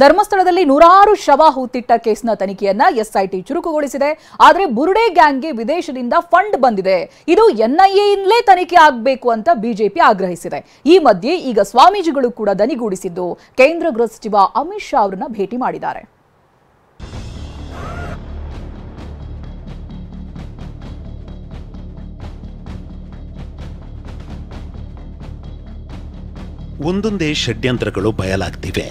ಧರ್ಮಸ್ಥಳದಲ್ಲಿ ನೂರಾರು ಶವ ಹೂತಿಟ್ಟ ಕೇಸ್ನ ತನಿಖೆಯನ್ನ ಎಸ್ಐಟಿ ಚುರುಕುಗೊಳಿಸಿದೆ. ಆದರೆ ಬುರುಡೆ ಗ್ಯಾಂಗ್ಗೆ ವಿದೇಶದಿಂದ ಫಂಡ್ ಬಂದಿದೆ, ಇದು ಎನ್ಐಎಯಿಂದಲೇ ತನಿಖೆ ಆಗಬೇಕು ಅಂತ ಬಿಜೆಪಿ ಆಗ್ರಹಿಸಿದೆ. ಈ ಮಧ್ಯೆ ಈಗ ಸ್ವಾಮೀಜಿಗಳು ಕೂಡ ದನಿಗೂಡಿಸಿದ್ದು ಕೇಂದ್ರ ಗೃಹ ಸಚಿವ ಅಮಿತ್ ಶಾ ಅವರನ್ನ ಭೇಟಿ ಮಾಡಿದ್ದಾರೆ. ಒಂದೊಂದೇ ಷಡ್ಯಂತ್ರಗಳು ಬಯಲಾಗ್ತಿವೆ.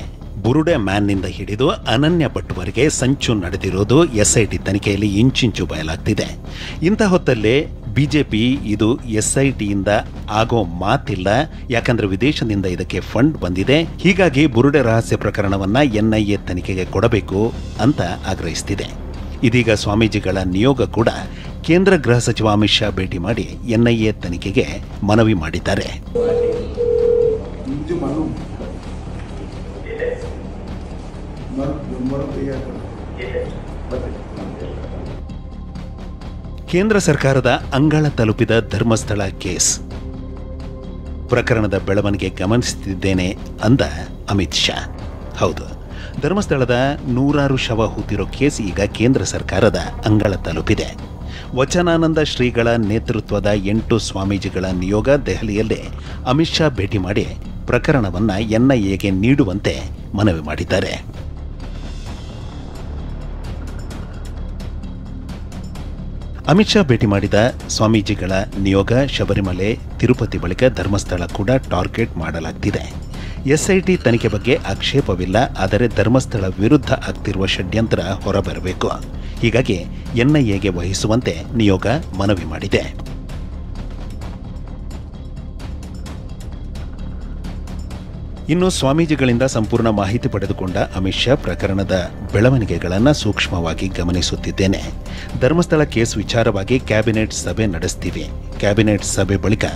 ಬುರುಡೆ ಮ್ಯಾನ್ನಿಂದ ಹಿಡಿದು ಅನನ್ಯ ಭಟ್ವರೆಗೆ ಸಂಚು ನಡೆದಿರೋದು ಎಸ್ಐಟಿ ತನಿಖೆಯಲ್ಲಿ ಇಂಚಿಂಚು ಬಯಲಾಗ್ತಿದೆ. ಇಂಥ ಹೊತ್ತಲ್ಲೇ ಬಿಜೆಪಿ ಇದು ಎಸ್ಐಟಿಯಿಂದ ಆಗೋ ಮಾತಿಲ್ಲ, ಯಾಕಂದ್ರೆ ವಿದೇಶದಿಂದ ಇದಕ್ಕೆ ಫಂಡ್ ಬಂದಿದೆ, ಹೀಗಾಗಿ ಬುರುಡೆ ರಹಸ್ಯ ಪ್ರಕರಣವನ್ನ ಎನ್ಐಎ ತನಿಖೆಗೆ ಕೊಡಬೇಕು ಅಂತ ಆಗ್ರಹಿಸ್ತಿದೆ. ಇದೀಗ ಸ್ವಾಮೀಜಿಗಳ ನಿಯೋಗ ಕೂಡ ಕೇಂದ್ರ ಗೃಹ ಸಚಿವ ಅಮಿತ್ ಶಾ ಭೇಟಿ ಮಾಡಿ ಎನ್ಐಎ ತನಿಖೆಗೆ ಮನವಿ ಮಾಡಿದ್ದಾರೆ. ಕೇಂದ್ರ ಸರ್ಕಾರದ ಅಂಗಳ ತಲುಪಿದ ಧರ್ಮಸ್ಥಳ ಕೇಸ್ ಪ್ರಕರಣದ ಬೆಳವಣಿಗೆ ಗಮನಿಸುತ್ತಿದ್ದೇನೆ ಅಂದ ಅಮಿತ್ ಶಾ. ಹೌದು, ಧರ್ಮಸ್ಥಳದ ನೂರಾರು ಶವ ಹೂತಿರೋ ಕೇಸ್ ಈಗ ಕೇಂದ್ರ ಸರ್ಕಾರದ ಅಂಗಳ ತಲುಪಿದೆ. ವಚನಾನಂದ ಶ್ರೀಗಳ ನೇತೃತ್ವದ 8 ಸ್ವಾಮೀಜಿಗಳ ನಿಯೋಗ ದೆಹಲಿಯಲ್ಲೇ ಅಮಿತ್ ಶಾ ಭೇಟಿ ಮಾಡಿ ಪ್ರಕರಣವನ್ನು ಎನ್ಐಎಗೆ ನೀಡುವಂತೆ ಮನವಿ ಮಾಡಿದ್ದಾರೆ. ಅಮಿತ್ ಶಾ ಭೇಟಿ ಮಾಡಿದ ಸ್ವಾಮೀಜಿಗಳ ನಿಯೋಗ ಶಬರಿಮಲೆ, ತಿರುಪತಿ ಬಳಿಕ ಧರ್ಮಸ್ಥಳ ಕೂಡ ಟಾರ್ಗೆಟ್ ಮಾಡಲಾಗ್ತಿದೆ. ಎಸ್ಐಟಿ ತನಿಖೆ ಬಗ್ಗೆ ಆಕ್ಷೇಪವಿಲ್ಲ, ಆದರೆ ಧರ್ಮಸ್ಥಳ ವಿರುದ್ಧ ಆಗ್ತಿರುವ ಷಡ್ಯಂತ್ರ ಹೊರಬರಬೇಕು. ಹೀಗಾಗಿ ಎನ್ಐಎಗೆ ವಹಿಸುವಂತೆ ನಿಯೋಗ ಮನವಿ ಮಾಡಿದೆ. ಇನ್ನು ಸ್ವಾಮೀಜಿಗಳಿಂದ ಸಂಪೂರ್ಣ ಮಾಹಿತಿ ಪಡೆದುಕೊಂಡ ಅಮಿತ್ ಶಾ ಪ್ರಕರಣದ ಬೆಳವಣಿಗೆಗಳನ್ನು ಸೂಕ್ಷ್ಮವಾಗಿ ಗಮನಿಸುತ್ತಿದ್ದೇನೆ. ಧರ್ಮಸ್ಥಳ ಕೇಸ್ ವಿಚಾರವಾಗಿ ಕ್ಯಾಬಿನೆಟ್ ಸಭೆ ನಡೆಸ್ತೀವಿ. ಕ್ಯಾಬಿನೆಟ್ ಸಭೆ ಬಳಿಕ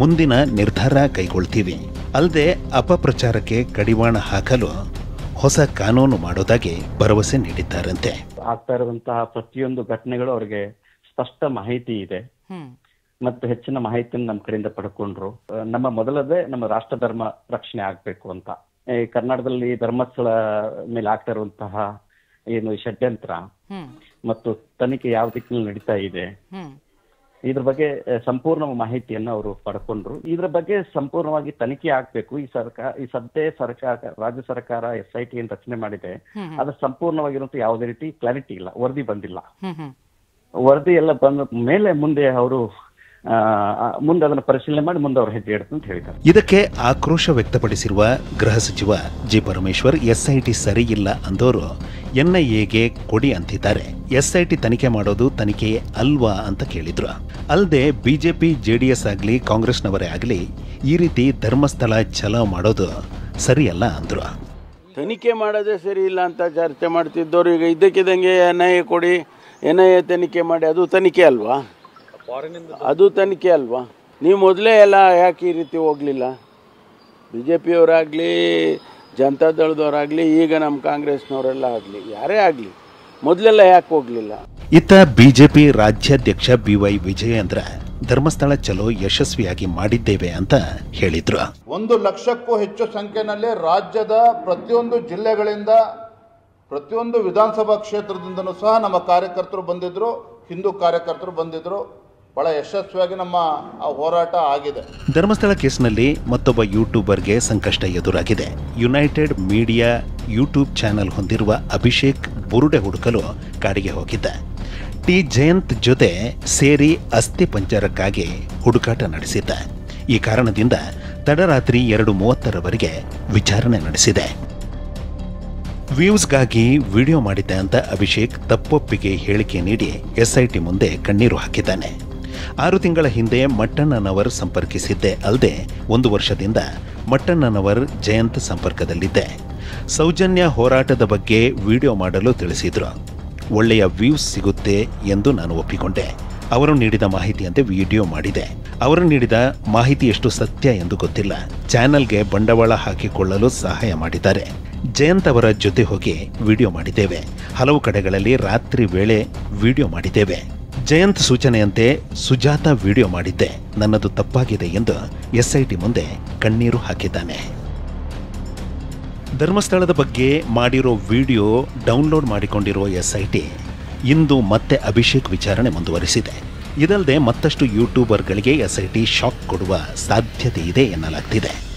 ಮುಂದಿನ ನಿರ್ಧಾರ ಕೈಗೊಳ್ತೀವಿ. ಅಲ್ಲದೆ ಅಪಪ್ರಚಾರಕ್ಕೆ ಕಡಿವಾಣ ಹಾಕಲು ಹೊಸ ಕಾನೂನು ಮಾಡೋದಾಗಿ ಭರವಸೆ ನೀಡಿದ್ದಾರಂತೆ. ಆಗ್ತಾ ಇರುವಂತಹ ಪ್ರತಿಯೊಂದು ಘಟನೆಗಳು ಅವರಿಗೆ ಸ್ಪಷ್ಟ ಮಾಹಿತಿ ಇದೆ ಮತ್ತು ಹೆಚ್ಚಿನ ಮಾಹಿತಿಯನ್ನು ನಮ್ಮ ಕಡೆಯಿಂದ ಪಡ್ಕೊಂಡ್ರು. ನಮ್ಮ ಮೊದಲದೇ ನಮ್ಮ ರಾಷ್ಟ್ರ ಧರ್ಮ ರಕ್ಷಣೆ ಆಗ್ಬೇಕು ಅಂತ. ಕರ್ನಾಟಕದಲ್ಲಿ ಧರ್ಮಸ್ಥಳ ಮೇಲೆ ಆಗ್ತಾ ಇರುವಂತಹ ಏನು ಷಡ್ಯಂತ್ರ ಮತ್ತು ತನಿಖೆ ಯಾವ ದಿಕ್ಕಿನಲ್ಲಿ ನಡೀತಾ ಇದೆ, ಇದ್ರ ಬಗ್ಗೆ ಸಂಪೂರ್ಣ ಮಾಹಿತಿಯನ್ನು ಅವರು ಪಡ್ಕೊಂಡ್ರು. ಇದ್ರ ಬಗ್ಗೆ ಸಂಪೂರ್ಣವಾಗಿ ತನಿಖೆ ಆಗ್ಬೇಕು. ಈ ಸದ್ಯ ಸರ್ಕಾರ, ರಾಜ್ಯ ಸರ್ಕಾರ SIT ಅನ್ನು ರಚನೆ ಮಾಡಿದೆ, ಅದ್ರ ಸಂಪೂರ್ಣವಾಗಿರುವಂತ ಯಾವುದೇ ರೀತಿ ಕ್ಲಾರಿಟಿ ಇಲ್ಲ, ವರದಿ ಬಂದಿಲ್ಲ. ವರದಿ ಎಲ್ಲ ಬಂದ ಮೇಲೆ ಮುಂದೆ ಅವರು ಮುಂದೆ ಅದನ್ನು ಪರಿಶೀಲನೆ ಮಾಡಿ ಮುಂದೆ ಅವರು ಹೆಜ್ಜೆ ಇಡ್ತಾರೆ ಅಂತ ಹೇಳಿದ್ದಾರೆ. ಇದಕ್ಕೆ ಆಕ್ರೋಶ ವ್ಯಕ್ತಪಡಿಸಿರುವ ಗೃಹ ಸಚಿವ ಜಿ ಪರಮೇಶ್ವರ್, SIT ಸರಿ ಇಲ್ಲ ಅಂದವರು ಎನ್ಐಎಗೆ ಕೊಡಿ ಅಂತಿದ್ದಾರೆ. SIT ತನಿಖೆ ಮಾಡೋದು ತನಿಖೆಯೇ ಅಲ್ವಾ ಅಂತ ಕೇಳಿದ್ರು. ಅಲ್ಲದೆ ಬಿಜೆಪಿ, JDS ಆಗಲಿ ಕಾಂಗ್ರೆಸ್ನವರೇ ಆಗಲಿ ಈ ರೀತಿ ಧರ್ಮಸ್ಥಳ ಚಲೋ ಮಾಡೋದು ಸರಿಯಲ್ಲ ಅಂದ್ರು. ತನಿಖೆ ಮಾಡೋದೇ ಸರಿ ಇಲ್ಲ ಅಂತ ಚರ್ಚೆ ಮಾಡ್ತಿದ್ದವರು ಈಗ ಇದ್ದಕ್ಕಿದ್ದಂಗೆ NIA ಕೊಡಿ, NIA ತನಿಖೆ ಮಾಡಿ, ಅದು ತನಿಖೆ ಅಲ್ವಾ? ಅದು ತನಿಖೆ ಅಲ್ವಾ? ನೀವು ಮೊದಲೇ ಎಲ್ಲ ಯಾಕೆ ಈ ರೀತಿ ಹೋಗಲಿಲ್ಲ? BJPಯವರಾಗಲಿ, ಜನತಾದಳದವರಾಗಲಿ, ಈಗ ನಮ್ಮ ಕಾಂಗ್ರೆಸ್ನವರೆಲ್ಲ ಆಗಲಿ, ಯಾರೇ ಆಗಲಿ ಮೊದಲೆಲ್ಲ ಯಾಕೆ ಹೋಗಲಿಲ್ಲ? ಇತ್ತ ಬಿಜೆಪಿ ರಾಜ್ಯಾಧ್ಯಕ್ಷ BY ವಿಜಯೇಂದ್ರ ಧರ್ಮಸ್ಥಳ ಚಲೋ ಯಶಸ್ವಿಯಾಗಿ ಮಾಡಿದ್ದೇವೆ ಅಂತ ಹೇಳಿದ್ರು. 1 ಲಕ್ಷಕ್ಕೂ ಹೆಚ್ಚು ಸಂಖ್ಯೆಯಲ್ಲಿ ರಾಜ್ಯದ ಪ್ರತಿಯೊಂದು ಜಿಲ್ಲೆಗಳಿಂದ, ಪ್ರತಿಯೊಂದು ವಿಧಾನಸಭಾ ಕ್ಷೇತ್ರದಿಂದನೂ ಸಹ ನಮ್ಮ ಕಾರ್ಯಕರ್ತರು ಬಂದಿದ್ರು, ಹಿಂದೂ ಕಾರ್ಯಕರ್ತರು ಬಂದಿದ್ರು. ಬಹಳ ಯಶಸ್ವಿಯಾಗಿ ನಮ್ಮ ಹೋರಾಟ ಆಗಿದೆ. ಧರ್ಮಸ್ಥಳ ಕೇಸ್ನಲ್ಲಿ ಮತ್ತೊಬ್ಬ ಯೂಟ್ಯೂಬರ್ಗೆ ಸಂಕಷ್ಟ ಎದುರಾಗಿದೆ. ಯುನೈಟೆಡ್ ಮೀಡಿಯಾ ಯೂಟ್ಯೂಬ್ ಚಾನೆಲ್ ಹೊಂದಿರುವ ಅಭಿಷೇಕ್ ಬುರುಡೆ ಹುಡುಕಲು ಕಾಡಿಗೆ ಹೋಗಿದ್ದ. ಟಿ ಜಯಂತ್ ಜೊತೆ ಸೇರಿ ಅಸ್ಥಿ ಪಂಜರಕ್ಕಾಗಿ ಹುಡುಕಾಟ ನಡೆಸಿದ್ದ. ಈ ಕಾರಣದಿಂದ ತಡರಾತ್ರಿ 2:30ರವರೆಗೆ ವಿಚಾರಣೆ ನಡೆಸಿದೆ. ವ್ಯೂಸ್ಗಾಗಿ ವಿಡಿಯೋ ಮಾಡಿದ್ದೆ ಅಂತ ಅಭಿಷೇಕ್ ತಪ್ಪೊಪ್ಪಿಗೆ ಹೇಳಿಕೆ ನೀಡಿ SIT ಮುಂದೆ ಕಣ್ಣೀರು ಹಾಕಿದ್ದಾನೆ. 6 ತಿಂಗಳ ಹಿಂದೆ ಮಟ್ಟಣ್ಣನವರ್ ಸಂಪರ್ಕಿಸಿದ್ದೆ ಅಲ್ಲದೆ 1 ವರ್ಷದಿಂದ ಮಟ್ಟಣ್ಣನವರ್ ಜಯಂತ್ ಸಂಪರ್ಕದಲ್ಲಿದ್ದೆ. ಸೌಜನ್ಯ ಹೋರಾಟದ ಬಗ್ಗೆ ವಿಡಿಯೋ ಮಾಡಲು ತಿಳಿಸಿದ್ರು. ಒಳ್ಳೆಯ ವ್ಯೂಸ್ ಸಿಗುತ್ತೆ ಎಂದು ನಾನು ಒಪ್ಪಿಕೊಂಡೆ. ಅವರು ನೀಡಿದ ಮಾಹಿತಿಯಂತೆ ವಿಡಿಯೋ ಮಾಡಿದೆ. ಅವರು ನೀಡಿದ ಮಾಹಿತಿ ಎಷ್ಟು ಸತ್ಯ ಎಂದು ಗೊತ್ತಿಲ್ಲ. ಚಾನೆಲ್ಗೆ ಬಂಡವಾಳ ಹಾಕಿಕೊಳ್ಳಲು ಸಹಾಯ ಮಾಡಿದ್ದಾರೆ. ಜಯಂತ್ ಅವರ ಜೊತೆ ಹೋಗಿ ವಿಡಿಯೋ ಮಾಡಿದ್ದೇವೆ. ಹಲವು ಕಡೆಗಳಲ್ಲಿ ರಾತ್ರಿ ವೇಳೆ ವಿಡಿಯೋ ಮಾಡಿದ್ದೇವೆ. ಜಯಂತ್ ಸೂಚನೆಯಂತೆ ಸುಜಾತ ವಿಡಿಯೋ ಮಾಡಿದ್ದೆ. ನನ್ನದು ತಪ್ಪಾಗಿದೆ ಎಂದು SIT ಮುಂದೆ ಕಣ್ಣೀರು ಹಾಕಿದ್ದಾನೆ. ಧರ್ಮಸ್ಥಳದ ಬಗ್ಗೆ ಮಾಡಿರೋ ವಿಡಿಯೋ ಡೌನ್ಲೋಡ್ ಮಾಡಿಕೊಂಡಿರುವ SIT ಇಂದು ಮತ್ತೆ ಅಭಿಷೇಕ್ ವಿಚಾರಣೆ ಮುಂದುವರಿಸಿದೆ. ಇದಲ್ಲದೆ ಮತ್ತಷ್ಟು ಯೂಟ್ಯೂಬರ್ಗಳಿಗೆ SIT ಶಾಕ್ ಕೊಡುವ ಸಾಧ್ಯತೆ ಇದೆ ಎನ್ನಲಾಗ್ತಿದೆ.